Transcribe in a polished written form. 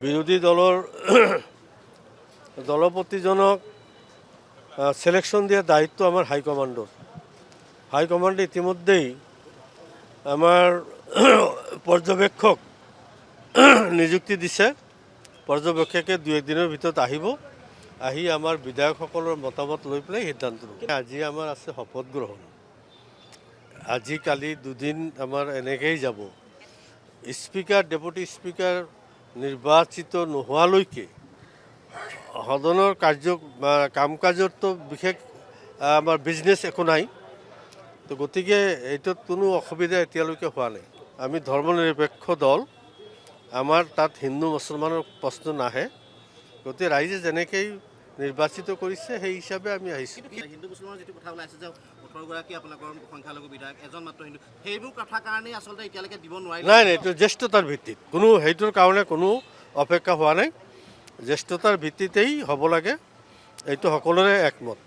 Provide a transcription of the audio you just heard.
বিরোধী দলের দলপতিজনক সিলেকশন দেওয়ার দায়িত্ব আমার হাইকমান্ডর। হাইকমান্ড ইতিমধ্যেই আমার পর্যবেক্ষক নিযুক্তি দিছে। পর্যবেক্ষকে 2-1 দিনের ভিতৰত আহিব, আহি আমাৰ বিধায়কসকলৰ মতামত লৈ পেলাই সিদ্ধান্ত ল'ব। আজি আমাৰ আছে শপত গ্ৰহণ। আজি কালি 2 দিন আমাৰ এনেকৈয়ে যাব। স্পিকাৰ ডেপুটি স্পিকাৰ নিৰ্বাচিত নোহোৱালৈকে সদনৰ কাম কাজতো বিশেষ আমাৰ বিজনেছ একো নাই। তো গতিকে এইটোত কোনো অসুবিধা এতিয়ালৈকে হোৱা নাই। আমি ধৰ্মনিৰপেক্ষ দল, আমাৰ তাত হিন্দু মুছলমানৰ প্ৰশ্ন নাহে। গতিকে ৰাইজে যেনেকৈ নিৰ্বাচিত কৰিছে সেই হিচাপে আমি আহিছোঁ। হিন্দু মুছলমানৰ যিটো কথা ওলাইছে যে 18গৰাকী আপোনালোকৰ সংখ্যালঘু বিধায়ক, এজন মাত্ৰ হিন্দু, সেইবোৰ কথাৰ কাৰণেই আচলতে এতিয়ালৈকে দিব নোৱাৰিলে। নাই, এইটো জ্যেষ্ঠতাৰ ভিত্তিত, কোনো সেইটোৰ কাৰণে কোনো অপেক্ষা হোৱা নাই। জ্যেষ্ঠতাৰ ভিত্তিতেই হ'ব লাগে, এইটো সকলোৰে একমত।